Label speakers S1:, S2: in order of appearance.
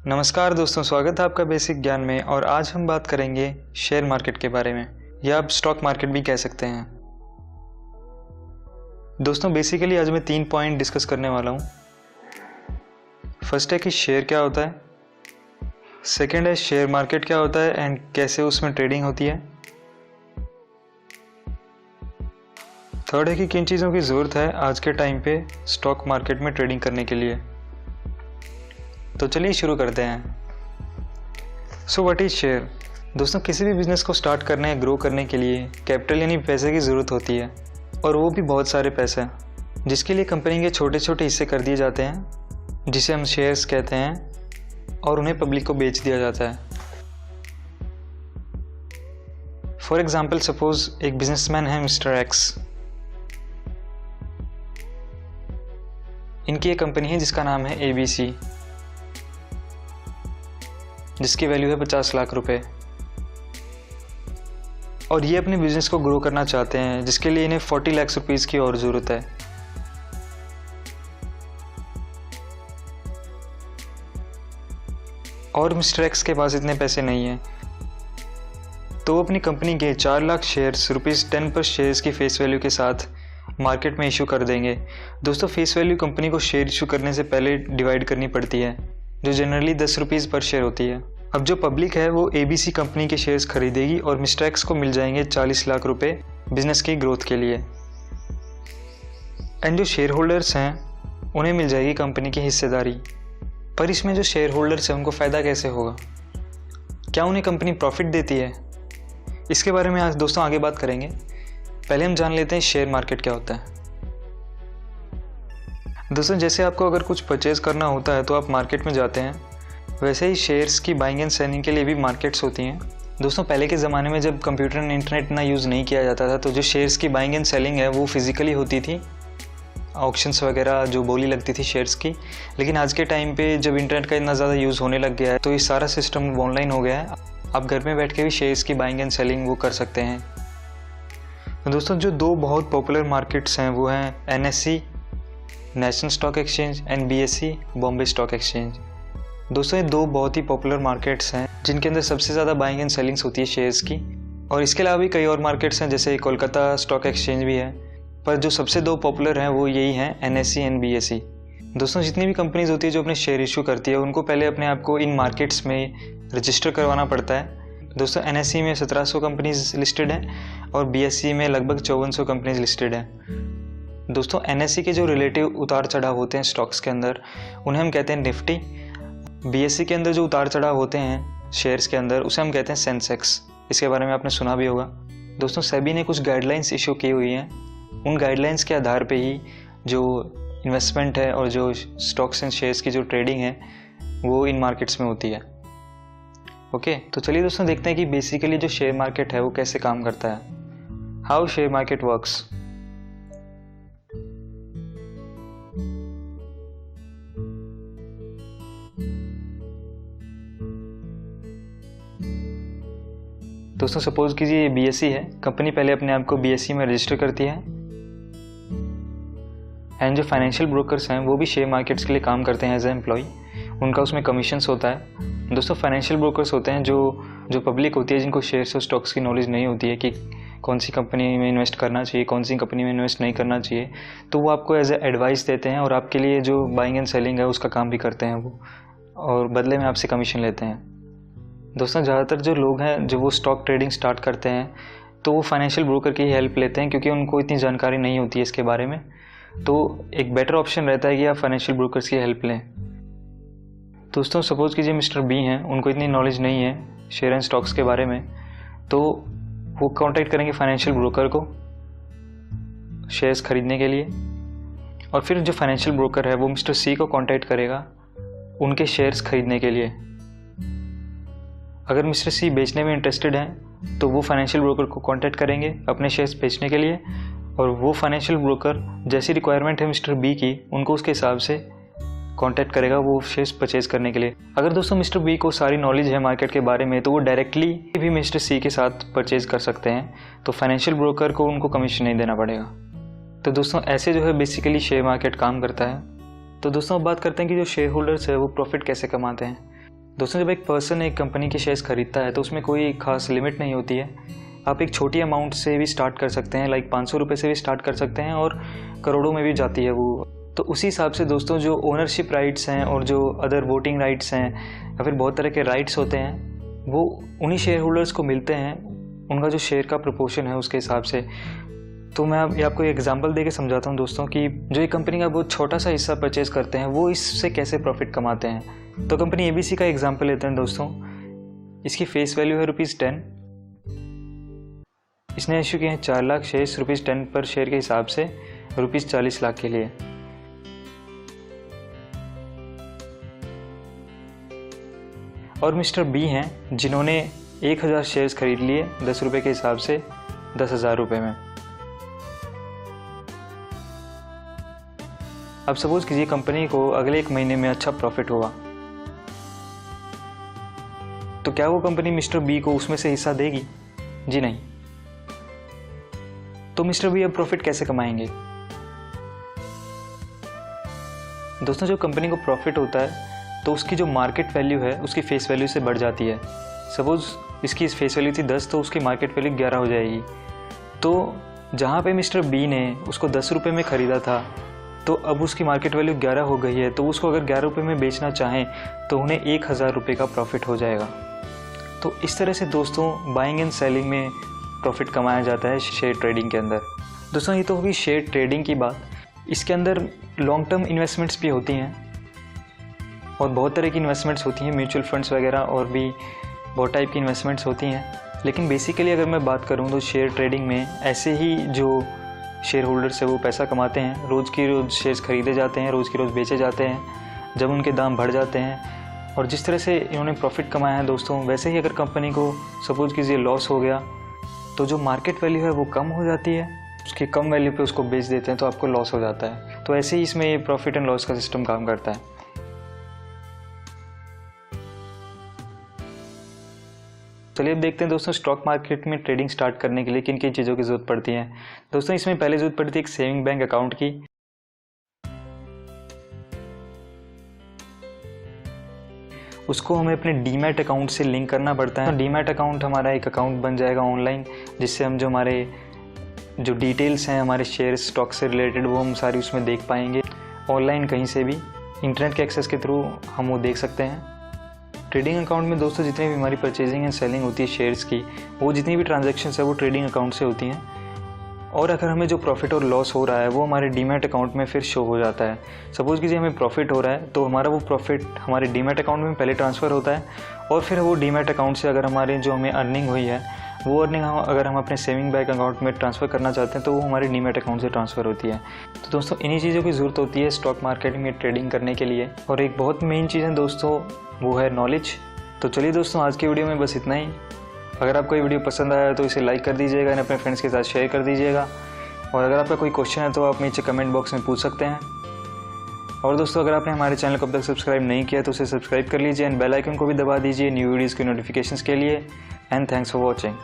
S1: नमस्कार दोस्तों, स्वागत है आपका बेसिक ज्ञान में। और आज हम बात करेंगे शेयर मार्केट के बारे में, या आप स्टॉक मार्केट भी कह सकते हैं। दोस्तों बेसिकली आज मैं 3 पॉइंट डिस्कस करने वाला हूँ। फर्स्ट है कि शेयर क्या होता है, सेकंड है शेयर मार्केट क्या होता है एंड कैसे उसमें ट्रेडिंग होती है, थर्ड है कि किन चीज़ों की ज़रूरत है आज के टाइम पे स्टॉक मार्केट में ट्रेडिंग करने के लिए। तो चलिए शुरू करते हैं। So what is share. दोस्तों किसी भी बिजनेस को स्टार्ट करने या ग्रो करने के लिए कैपिटल यानी पैसे की ज़रूरत होती है, और वो भी बहुत सारे पैसे, जिसके लिए कंपनी के छोटे छोटे हिस्से कर दिए जाते हैं जिसे हम शेयर्स कहते हैं, और उन्हें पब्लिक को बेच दिया जाता है। फॉर एग्जाम्पल सपोज एक बिजनेसमैन है मिस्टर एक्स। इनकी एक कंपनी है जिसका नाम है ABC, जिसकी वैल्यू है 50 लाख रुपए, और ये अपने बिजनेस को ग्रो करना चाहते हैं जिसके लिए इन्हें 40 लाख रुपीज़ की और ज़रूरत है। और मिस्टर एक्स के पास इतने पैसे नहीं हैं, तो वो अपनी कंपनी के 4 लाख शेयर्स ₹10 पर शेयर्स की फेस वैल्यू के साथ मार्केट में इशू कर देंगे। दोस्तों फेस वैल्यू कंपनी को शेयर इशू करने से पहले डिवाइड करनी पड़ती है, जो जनरली ₹10 पर शेयर होती है। अब जो पब्लिक है वो ABC कंपनी के शेयर्स खरीदेगी और मिस्टर एक्स को मिल जाएंगे 40 लाख रुपए बिजनेस की ग्रोथ के लिए। एंड जो शेयर होल्डर्स हैं उन्हें मिल जाएगी कंपनी की हिस्सेदारी। पर इसमें जो शेयर होल्डर्स हैं उनको फ़ायदा कैसे होगा, क्या उन्हें कंपनी प्रॉफिट देती है, इसके बारे में आज दोस्तों आगे बात करेंगे। पहले हम जान लेते हैं शेयर मार्केट क्या होता है। दोस्तों जैसे आपको अगर कुछ परचेज करना होता है तो आप मार्केट में जाते हैं, वैसे ही शेयर्स की बाइंग एंड सेलिंग के लिए भी मार्केट्स होती हैं। दोस्तों पहले के ज़माने में जब कंप्यूटर एंड इंटरनेट इतना यूज़ नहीं किया जाता था, तो जो शेयर्स की बाइंग एंड सेलिंग है वो फिजिकली होती थी, ऑक्शंस वगैरह जो बोली लगती थी शेयर्स की। लेकिन आज के टाइम पे जब इंटरनेट का इतना ज़्यादा यूज़ होने लग गया है तो ये सारा सिस्टम ऑनलाइन हो गया है। आप घर में बैठ के भी शेयर्स की बाइंग एंड सेलिंग वो कर सकते हैं। तो दोस्तों जो 2 बहुत पॉपुलर मार्केट्स हैं वो हैं NSE national stock exchange and BSE Bombay stock exchange. दोस्तों ये 2 बहुत ही पॉपुलर मार्केट्स हैं जिनके अंदर सबसे ज़्यादा बाइंग एंड सेलिंग्स होती है शेयर्स की। और इसके अलावा भी कई और मार्केट्स हैं, जैसे कोलकाता स्टॉक एक्सचेंज भी है, पर जो सबसे 2 पॉपुलर हैं वो यही हैं NSE एंड BSE। दोस्तों जितनी भी कंपनीज होती है जो अपने शेयर इशू करती है, उनको पहले अपने आप को इन मार्केट्स में रजिस्टर करवाना पड़ता है। दोस्तों NSE में 1700 कंपनीज लिस्टेड हैं और BSE में लगभग 5400 कंपनीज लिस्टेड हैं। दोस्तों NSE के जो रिलेटिव उतार चढ़ाव होते हैं स्टॉक्स के अंदर, उन्हें हम कहते हैं निफ्टी। BSE के अंदर जो उतार चढ़ाव होते हैं शेयर्स के अंदर, उसे हम कहते हैं सेंसेक्स। इसके बारे में आपने सुना भी होगा। दोस्तों सेबी ने कुछ गाइडलाइंस इशू की हुई हैं, उन गाइडलाइंस के आधार पे ही जो इन्वेस्टमेंट है और जो स्टॉक्स एंड शेयर्स की जो ट्रेडिंग है वो इन मार्केट्स में होती है। ओके, तो चलिए दोस्तों देखते हैं कि बेसिकली जो शेयर मार्केट है वो कैसे काम करता है, हाउ शेयर मार्केट वर्क्स। दोस्तों सपोज कीजिए ये BSE है, कंपनी पहले अपने आप को BSE में रजिस्टर करती है। एंड जो फाइनेंशियल ब्रोकर्स हैं वो भी शेयर मार्केट्स के लिए काम करते हैं एज ए एम्प्लॉय, उनका उसमें कमीशंस होता है। दोस्तों फाइनेंशियल ब्रोकर्स होते हैं जो पब्लिक होती है, जिनको शेयर्स और स्टॉक्स की नॉलेज नहीं होती है कि कौन सी कंपनी में इन्वेस्ट करना चाहिए, कौन सी कंपनी में इन्वेस्ट नहीं करना चाहिए, तो वो आपको एज ए एडवाइस देते हैं और आपके लिए जो बाइंग एंड सेलिंग है उसका काम भी करते हैं वो, और बदले में आपसे कमीशन लेते हैं। दोस्तों ज़्यादातर जो लोग हैं जो वो स्टॉक ट्रेडिंग स्टार्ट करते हैं तो वो फाइनेंशियल ब्रोकर की हेल्प लेते हैं, क्योंकि उनको इतनी जानकारी नहीं होती है इसके बारे में। तो एक बेटर ऑप्शन रहता है कि आप फाइनेंशियल ब्रोकर्स की हेल्प लें। दोस्तों सपोज कीजिए मिस्टर B हैं, उनको इतनी नॉलेज नहीं है शेयर एंड स्टॉक्स के बारे में, तो वो कांटेक्ट करेंगे फाइनेंशियल ब्रोकर को शेयर्स खरीदने के लिए, और फिर जो फाइनेंशियल ब्रोकर है वो मिस्टर C को कांटेक्ट करेगा उनके शेयर्स खरीदने के लिए। अगर मिस्टर C बेचने में इंटरेस्टेड हैं तो वो फाइनेंशियल ब्रोकर को कांटेक्ट करेंगे अपने शेयर्स बेचने के लिए, और वो फाइनेंशियल ब्रोकर जैसी रिक्वायरमेंट है मिस्टर B की, उनको उसके हिसाब से कांटेक्ट करेगा वो शेयर्स परचेज करने के लिए। अगर दोस्तों मिस्टर B को सारी नॉलेज है मार्केट के बारे में, तो वो डायरेक्टली भी मिस्टर C के साथ परचेज कर सकते हैं, तो फाइनेंशियल ब्रोकर को उनको कमीशन नहीं देना पड़ेगा। तो दोस्तों ऐसे जो है बेसिकली शेयर मार्केट काम करता है। तो दोस्तों अब बात करते हैं कि जो शेयर होल्डर्स है वो प्रॉफिट कैसे कमाते हैं। दोस्तों, जब एक पर्सन एक कंपनी के शेयर्स खरीदता है तो उसमें कोई खास लिमिट नहीं होती है। आप एक छोटी अमाउंट से भी स्टार्ट कर सकते हैं, लाइक 500 रुपये से भी स्टार्ट कर सकते हैं और करोड़ों में भी जाती है वो। तो उसी हिसाब से दोस्तों, जो ओनरशिप राइट्स हैं और जो अदर वोटिंग राइट्स हैं या फिर बहुत तरह के राइट्स होते हैं, वो उन्हीं शेयर होल्डर्स को मिलते हैं, उनका जो शेयर का प्रोपोर्शन है उसके हिसाब से। तो मैं आपको एक एग्जांपल देके समझाता हूँ दोस्तों कि जो एक कंपनी का बहुत छोटा सा हिस्सा परचेज करते हैं वो इससे कैसे प्रॉफिट कमाते हैं। तो कंपनी ABC का एग्जांपल लेते हैं दोस्तों। इसकी फेस वैल्यू है ₹10। इसने इशू किए हैं 4 लाख शेयर्स ₹10 पर शेयर के हिसाब से ₹40 लाख के लिए। और मिस्टर B हैं जिन्होंने 1000 शेयर्स खरीद लिए 10 रुपये के हिसाब से 10,000 रुपये में। अब सपोज कीजिए कंपनी को अगले 1 महीने में अच्छा प्रॉफिट हुआ, तो क्या वो कंपनी मिस्टर B को उसमें से हिस्सा देगी? जी नहीं। तो मिस्टर B अब प्रॉफिट कैसे कमाएंगे? दोस्तों, जब कंपनी को प्रॉफिट होता है तो उसकी जो मार्केट वैल्यू है उसकी फेस वैल्यू से बढ़ जाती है। सपोज इसकी फेस वैल्यू थी 10, तो उसकी मार्केट वैल्यू 11 हो जाएगी। तो जहाँ पे मिस्टर B ने उसको 10 रुपये में ख़रीदा था, तो अब उसकी मार्केट वैल्यू 11 हो गई है। तो उसको अगर 11 रुपये में बेचना चाहें तो उन्हें 1000 रुपये का प्रॉफिट हो जाएगा। तो इस तरह से दोस्तों बाइंग एंड सेलिंग में प्रॉफिट कमाया जाता है शेयर ट्रेडिंग के अंदर। दोस्तों, ये तो होगी शेयर ट्रेडिंग की बात। इसके अंदर लॉन्ग टर्म इन्वेस्टमेंट्स भी होती हैं और बहुत तरह की इन्वेस्टमेंट्स होती हैं, म्यूचुअल फंड्स वगैरह और भी बहुत टाइप की इन्वेस्टमेंट्स होती हैं। लेकिन बेसिकली अगर मैं बात करूं तो शेयर ट्रेडिंग में ऐसे ही जो शेयर होल्डर्स है वो पैसा कमाते हैं। रोज़ की रोज़ शेयर्स खरीदे जाते हैं, रोज़ की रोज़ बेचे जाते हैं जब उनके दाम बढ़ जाते हैं। और जिस तरह से इन्होंने प्रॉफिट कमाया है दोस्तों, वैसे ही अगर कंपनी को सपोज कीजिए लॉस हो गया तो जो मार्केट वैल्यू है वो कम हो जाती है, उसकी कम वैल्यू पे उसको बेच देते हैं तो आपको लॉस हो जाता है। तो ऐसे ही इसमें ये प्रॉफिट एंड लॉस का सिस्टम काम करता है। चलिए अब देखते हैं दोस्तों, स्टॉक मार्केट में ट्रेडिंग स्टार्ट करने के लिए किन किन चीज़ों की ज़रूरत पड़ती है। दोस्तों, इसमें पहले ज़रूरत पड़ती है एक सेविंग बैंक अकाउंट की। उसको हमें अपने डीमैट अकाउंट से लिंक करना पड़ता है। तो डीमैट अकाउंट हमारा एक अकाउंट बन जाएगा ऑनलाइन, जिससे हम जो हमारे जो डिटेल्स हैं हमारे शेयर स्टॉक से रिलेटेड वो हम सारी उसमें देख पाएंगे ऑनलाइन, कहीं से भी इंटरनेट के एक्सेस के थ्रू हम वो देख सकते हैं। ट्रेडिंग अकाउंट में दोस्तों जितनी भी हमारी परचेजिंग एंड सेलिंग होती है शेयर्स की, वो जितनी भी ट्रांजैक्शंस है वो ट्रेडिंग अकाउंट से होती हैं। और अगर हमें जो प्रॉफिट और लॉस हो रहा है वो हमारे डीमैट अकाउंट में फिर शो हो जाता है। सपोज़ कीजिए हमें प्रॉफिट हो रहा है तो हमारा वो प्रॉफिट हमारे डीमैट अकाउंट में पहले ट्रांसफ़र होता है और फिर वो डीमैट अकाउंट से अगर हमारे जो हमें अर्निंग हुई है वो अर्निंग अगर हम अपने सेविंग बैंक अकाउंट में ट्रांसफ़र करना चाहते हैं तो वो हमारे डीमैट अकाउंट से ट्रांसफ़र होती है। तो दोस्तों, इन्हीं चीज़ों की ज़रूरत होती है स्टॉक मार्केट में ट्रेडिंग करने के लिए। और एक बहुत मेन चीज़ है दोस्तों, वो है नॉलेज। तो चलिए दोस्तों, आज की वीडियो में बस इतना ही। अगर आपको ये वीडियो पसंद आया तो इसे लाइक कर दीजिएगा, अपने फ्रेंड्स के साथ शेयर कर दीजिएगा। और अगर आपका कोई क्वेश्चन है तो आप नीचे कमेंट बॉक्स में पूछ सकते हैं। और दोस्तों, अगर आपने हमारे चैनल को अब तक सब्सक्राइब नहीं किया तो उसे सब्सक्राइब कर लीजिए एंड बेल आइकन को भी दबा दीजिए न्यू वीडियोज़ की नोटिफिकेशंस के लिए। And thanks for watching.